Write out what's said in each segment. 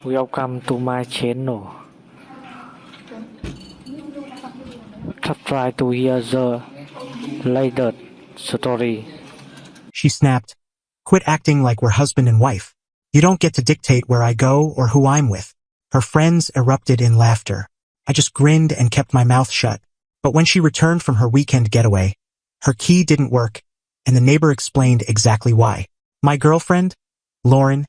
Welcome to my channel. Try to hear the latest story. She snapped. Quit acting like we're husband and wife. You don't get to dictate where I go or who I'm with. Her friends erupted in laughter. I just grinned and kept my mouth shut. But when she returned from her weekend getaway, her key didn't work, and the neighbor explained exactly why. My girlfriend, Lauren,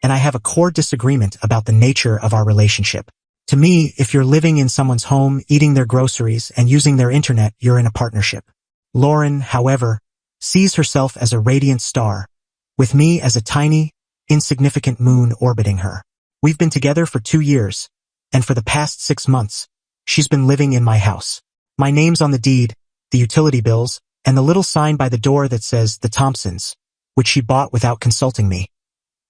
and I have a core disagreement about the nature of our relationship. To me, if you're living in someone's home, eating their groceries, and using their internet, you're in a partnership. Lauren, however, sees herself as a radiant star, with me as a tiny, insignificant moon orbiting her. We've been together for 2 years, and for the past 6 months, she's been living in my house. My name's on the deed, the utility bills, and the little sign by the door that says The Thompsons, which she bought without consulting me.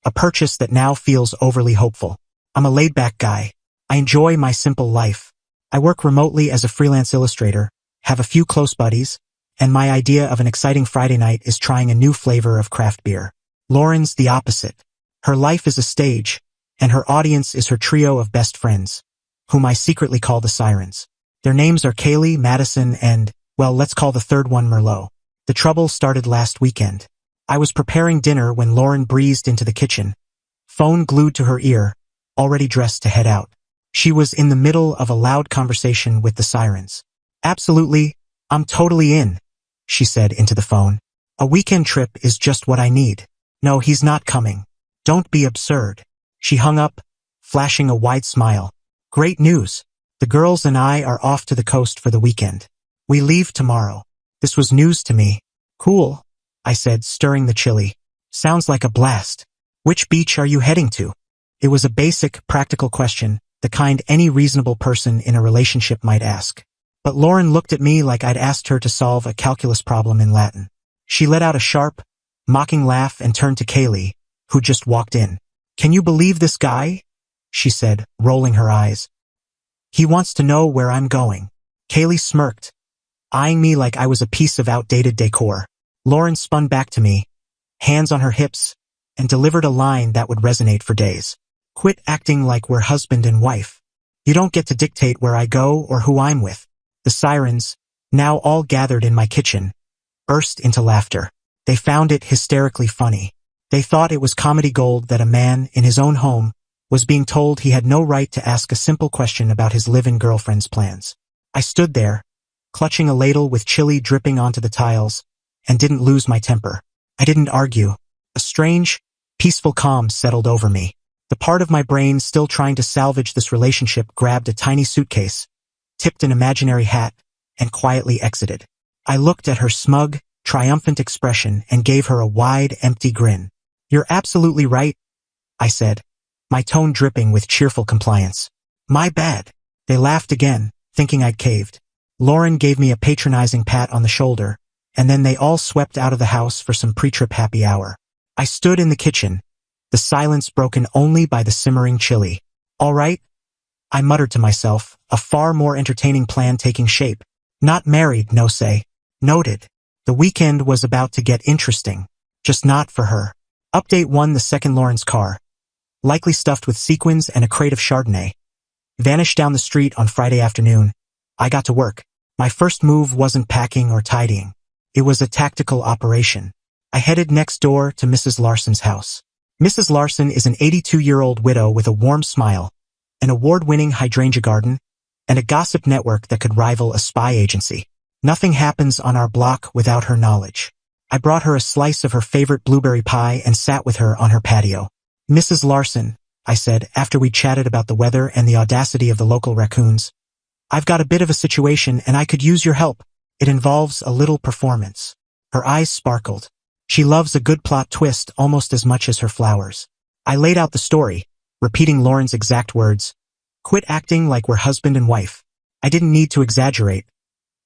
A purchase that now feels overly hopeful. I'm a laid-back guy. I enjoy my simple life. I work remotely as a freelance illustrator, have a few close buddies, and my idea of an exciting Friday night is trying a new flavor of craft beer. Lauren's the opposite. Her life is a stage, and her audience is her trio of best friends, whom I secretly call the Sirens. Their names are Qley, Madison, and, well, let's call the third one Merlot. The trouble started last weekend. I was preparing dinner when Lauren breezed into the kitchen, phone glued to her ear, already dressed to head out. She was in the middle of a loud conversation with the Sirens. Absolutely, I'm totally in, she said into the phone. A weekend trip is just what I need. No, he's not coming. Don't be absurd. She hung up, flashing a wide smile. Great news. The girls and I are off to the coast for the weekend. We leave tomorrow. This was news to me. Cool, I said, stirring the chili. Sounds like a blast. Which beach are you heading to? It was a basic, practical question, the kind any reasonable person in a relationship might ask. But Lauren looked at me like I'd asked her to solve a calculus problem in Latin. She let out a sharp, mocking laugh and turned to Qley, who just walked in. Can you believe this guy? She said, rolling her eyes. He wants to know where I'm going. Qley smirked, eyeing me like I was a piece of outdated decor. Lauren spun back to me, hands on her hips, and delivered a line that would resonate for days. Quit acting like we're husband and wife. You don't get to dictate where I go or who I'm with. The Sirens, now all gathered in my kitchen, burst into laughter. They found it hysterically funny. They thought it was comedy gold that a man, in his own home, was being told he had no right to ask a simple question about his live-in girlfriend's plans. I stood there, clutching a ladle with chili dripping onto the tiles, and didn't lose my temper. I didn't argue. A strange, peaceful calm settled over me. The part of my brain still trying to salvage this relationship grabbed a tiny suitcase, tipped an imaginary hat, and quietly exited. I looked at her smug, triumphant expression and gave her a wide, empty grin. You're absolutely right, I said, my tone dripping with cheerful compliance. My bad. They laughed again, thinking I'd caved. Lauren gave me a patronizing pat on the shoulder, and then they all swept out of the house for some pre-trip happy hour. I stood in the kitchen, the silence broken only by the simmering chili. All right, I muttered to myself, a far more entertaining plan taking shape. Not married, no say. Noted. The weekend was about to get interesting, just not for her. Update 1: the second Lauren's car, likely stuffed with sequins and a crate of Chardonnay, vanished down the street on Friday afternoon. I got to work. My first move wasn't packing or tidying. It was a tactical operation. I headed next door to Mrs. Larson's house. Mrs. Larson is an 82-year-old widow with a warm smile, an award-winning hydrangea garden, and a gossip network that could rival a spy agency. Nothing happens on our block without her knowledge. I brought her a slice of her favorite blueberry pie and sat with her on her patio. Mrs. Larson, I said, after we chatted about the weather and the audacity of the local raccoons, I've got a bit of a situation and I could use your help. It involves a little performance. Her eyes sparkled. She loves a good plot twist almost as much as her flowers. I laid out the story, repeating Lauren's exact words. Quit acting like we're husband and wife. I didn't need to exaggerate.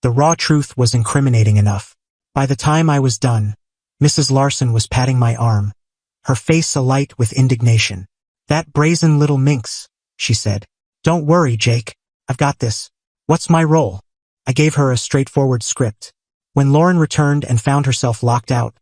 The raw truth was incriminating enough. By the time I was done, Mrs. Larson was patting my arm, her face alight with indignation. That brazen little minx, she said. Don't worry, Jake. I've got this. What's my role? I gave her a straightforward script. When Lauren returned and found herself locked out,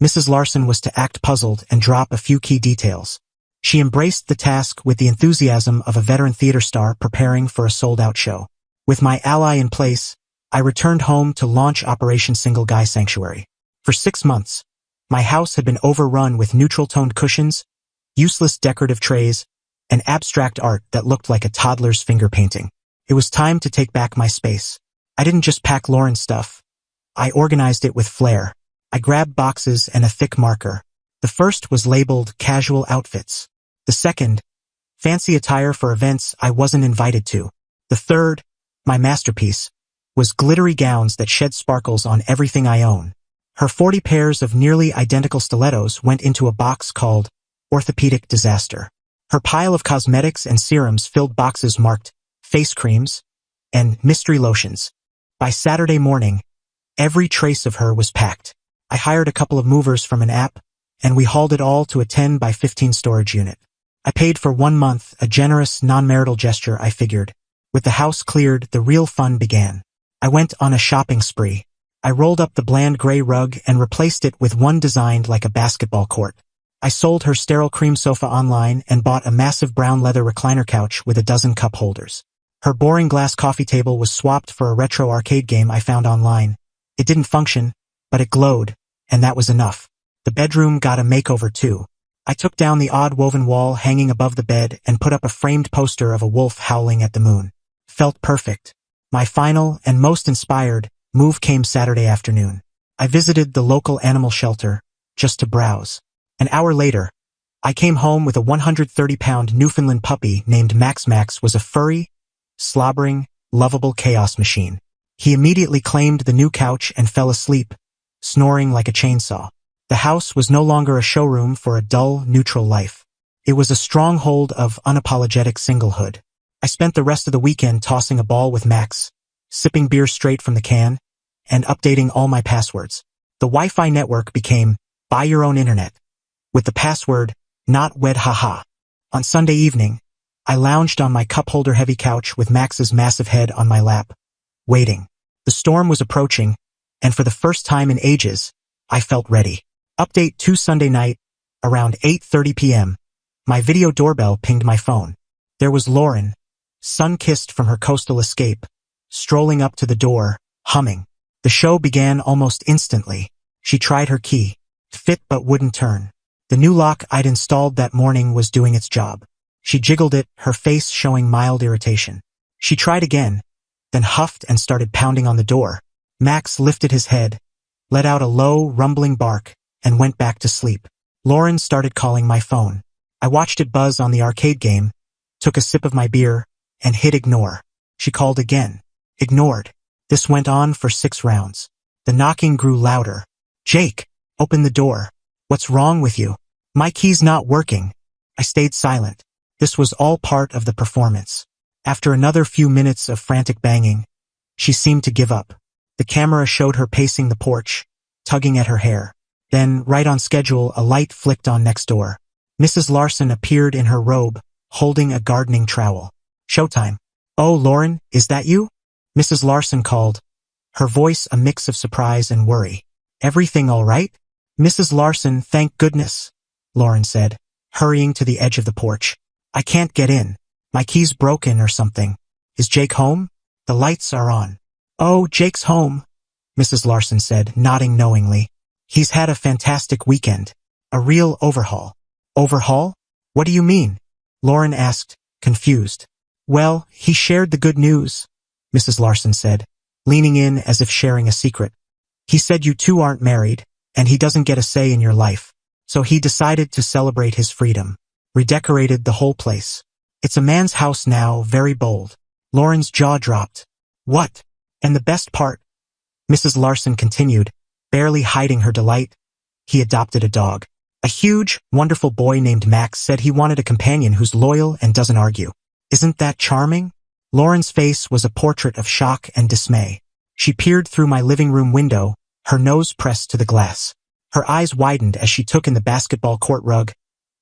Mrs. Larson was to act puzzled and drop a few key details. She embraced the task with the enthusiasm of a veteran theater star preparing for a sold-out show. With my ally in place, I returned home to launch Operation Single Guy Sanctuary. For 6 months, my house had been overrun with neutral-toned cushions, useless decorative trays, and abstract art that looked like a toddler's finger painting. It was time to take back my space. I didn't just pack Lauren's stuff. I organized it with flair. I grabbed boxes and a thick marker. The first was labeled casual outfits. The second, fancy attire for events I wasn't invited to. The third, my masterpiece, was glittery gowns that shed sparkles on everything I own. Her 40 pairs of nearly identical stilettos went into a box called Orthopedic Disaster. Her pile of cosmetics and serums filled boxes marked face creams and mystery lotions. By Saturday morning, every trace of her was packed. I hired a couple of movers from an app, and we hauled it all to a 10 by 15 storage unit. I paid for 1 month, a generous, non-marital gesture, I figured. With the house cleared, the real fun began. I went on a shopping spree. I rolled up the bland gray rug and replaced it with one designed like a basketball court. I sold her sterile cream sofa online and bought a massive brown leather recliner couch with a dozen cup holders. Her boring glass coffee table was swapped for a retro arcade game I found online. It didn't function, but it glowed, and that was enough. The bedroom got a makeover too. I took down the odd woven wall hanging above the bed and put up a framed poster of a wolf howling at the moon. Felt perfect. My final and most inspired move came Saturday afternoon. I visited the local animal shelter just to browse. An hour later, I came home with a 130-pound Newfoundland puppy named Max. Max was a furry, slobbering, lovable chaos machine. He immediately claimed the new couch and fell asleep, snoring like a chainsaw. The house was no longer a showroom for a dull, neutral life. It was a stronghold of unapologetic singlehood. I spent the rest of the weekend tossing a ball with Max, sipping beer straight from the can, and updating all my passwords. The Wi-Fi network became buy your own internet, with the password not wed haha. On Sunday evening, I lounged on my cup-holder-heavy couch with Max's massive head on my lap, waiting. The storm was approaching, and for the first time in ages, I felt ready. Update 2 Sunday night, around 8:30 p.m., my video doorbell pinged my phone. There was Lauren, sun-kissed from her coastal escape, strolling up to the door, humming. The show began almost instantly. She tried her key. Fit but wouldn't turn. The new lock I'd installed that morning was doing its job. She jiggled it, her face showing mild irritation. She tried again, then huffed and started pounding on the door. Max lifted his head, let out a low, rumbling bark, and went back to sleep. Lauren started calling my phone. I watched it buzz on the arcade game, took a sip of my beer, and hit ignore. She called again. Ignored. This went on for 6 rounds. The knocking grew louder. Jake, open the door. What's wrong with you? My key's not working. I stayed silent. This was all part of the performance. After another few minutes of frantic banging, she seemed to give up. The camera showed her pacing the porch, tugging at her hair. Then, right on schedule, a light flicked on next door. Mrs. Larson appeared in her robe, holding a gardening trowel. Showtime. Oh, Lauren, is that you? Mrs. Larson called, her voice a mix of surprise and worry. Everything all right? Mrs. Larson, thank goodness, Lauren said, hurrying to the edge of the porch. I can't get in. My key's broken or something. Is Jake home? The lights are on. Oh, Jake's home, Mrs. Larson said, nodding knowingly. He's had a fantastic weekend. A real overhaul. Overhaul? What do you mean? Lauren asked, confused. Well, he shared the good news, Mrs. Larson said, leaning in as if sharing a secret. He said you two aren't married, and he doesn't get a say in your life. So he decided to celebrate his freedom. Redecorated the whole place. It's a man's house now, very bold. Lauren's jaw dropped. What? And the best part, Mrs. Larson continued, barely hiding her delight, he adopted a dog. A huge, wonderful boy named Max said he wanted a companion who's loyal and doesn't argue. Isn't that charming? Lauren's face was a portrait of shock and dismay. She peered through my living room window, her nose pressed to the glass. Her eyes widened as she took in the basketball court rug,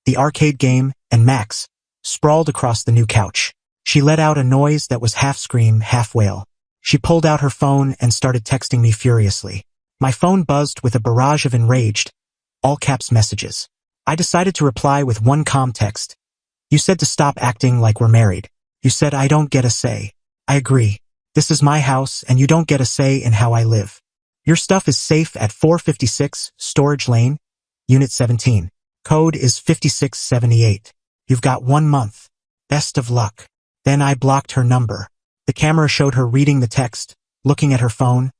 the arcade game, and Max, sprawled across the new couch. She let out a noise that was half scream, half wail. She pulled out her phone and started texting me furiously. My phone buzzed with a barrage of enraged, all-caps messages. I decided to reply with one calm text. You said to stop acting like we're married. You said I don't get a say. I agree. This is my house and you don't get a say in how I live. Your stuff is safe at 456 Storage Lane, Unit 17. Code is 5678. You've got 1 month. Best of luck. Then I blocked her number. The camera showed her reading the text, looking at her phone,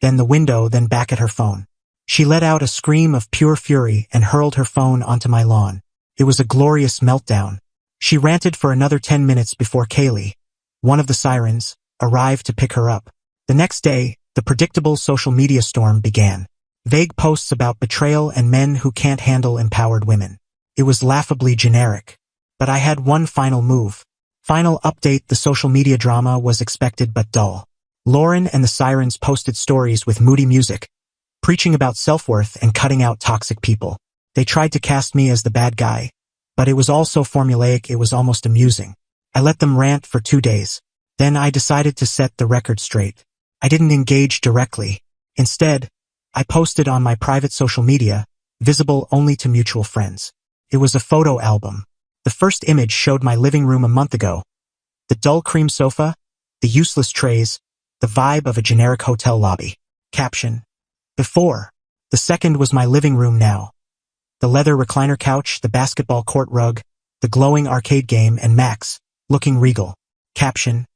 then the window, then back at her phone. She let out a scream of pure fury and hurled her phone onto my lawn. It was a glorious meltdown. She ranted for another 10 minutes before Qley, one of the sirens, arrived to pick her up. The next day, the predictable social media storm began. Vague posts about betrayal and men who can't handle empowered women. It was laughably generic. But I had one final move. Final update: the social media drama was expected but dull. Lauren and the sirens posted stories with moody music, preaching about self-worth and cutting out toxic people. They tried to cast me as the bad guy, but it was all so formulaic it was almost amusing. I let them rant for 2 days. Then I decided to set the record straight. I didn't engage directly. Instead, I posted on my private social media, visible only to mutual friends. It was a photo album. The first image showed my living room a month ago. The dull cream sofa, the useless trays, the vibe of a generic hotel lobby. Caption: before. The second was my living room now. The leather recliner couch, the basketball court rug, the glowing arcade game, and Max, looking regal. Caption: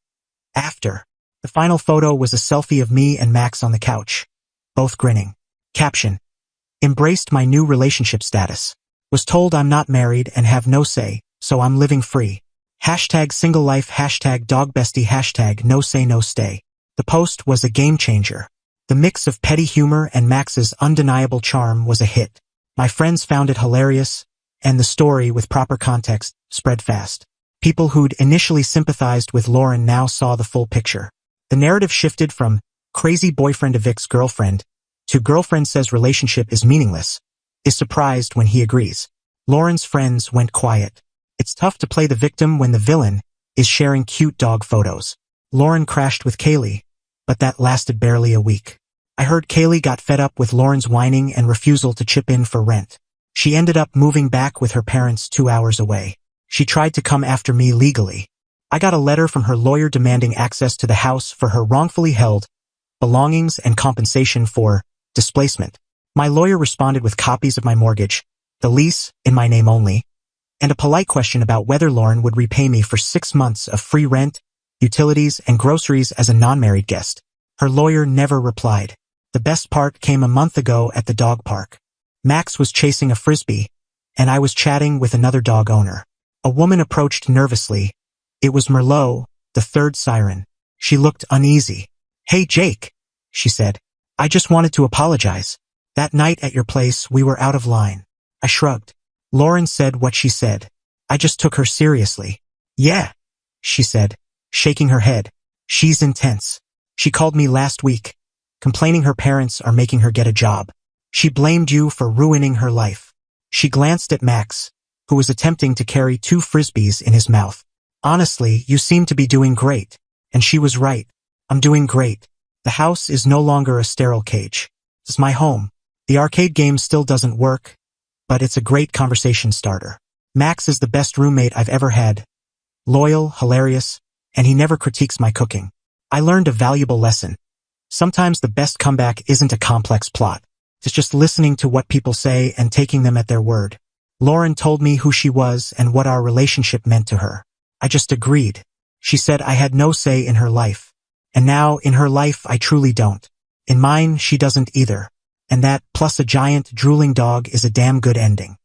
after. The final photo was a selfie of me and Max on the couch, both grinning. Caption: embraced my new relationship status. Was told I'm not married and have no say, so I'm living free. Hashtag single life, hashtag dog bestie, hashtag no say no stay. The post was a game changer. The mix of petty humor and Max's undeniable charm was a hit. My friends found it hilarious, and the story, with proper context, spread fast. People who'd initially sympathized with Lauren now saw the full picture. The narrative shifted from crazy boyfriend evicts girlfriend to girlfriend says relationship is meaningless, is surprised when he agrees. Lauren's friends went quiet. It's tough to play the victim when the villain is sharing cute dog photos. Lauren crashed with Qley, but that lasted barely a week. I heard Qley got fed up with Lauren's whining and refusal to chip in for rent. She ended up moving back with her parents 2 hours away. She tried to come after me legally. I got a letter from her lawyer demanding access to the house for her wrongfully held belongings and compensation for displacement. My lawyer responded with copies of my mortgage, the lease, in my name only, and a polite question about whether Lauren would repay me for 6 months of free rent, utilities, and groceries as a non-married guest. Her lawyer never replied. The best part came a month ago at the dog park. Max was chasing a frisbee, and I was chatting with another dog owner. A woman approached nervously. It was Merlot, the third siren. She looked uneasy. "Hey Jake," she said. "I just wanted to apologize. That night at your place we were out of line." I shrugged. Lauren said what she said. I just took her seriously. "Yeah," she said, shaking her head. "She's intense. She called me last week, complaining her parents are making her get a job. She blamed you for ruining her life." She glanced at Max, who was attempting to carry 2 frisbees in his mouth. "Honestly, you seem to be doing great." And she was right. I'm doing great. The house is no longer a sterile cage. It's my home. The arcade game still doesn't work, but it's a great conversation starter. Max is the best roommate I've ever had. Loyal, hilarious, and he never critiques my cooking. I learned a valuable lesson. Sometimes the best comeback isn't a complex plot. It's just listening to what people say and taking them at their word. Lauren told me who she was and what our relationship meant to her. I just agreed. She said I had no say in her life. And now, in her life, I truly don't. In mine, she doesn't either. And that, plus a giant, drooling dog, is a damn good ending.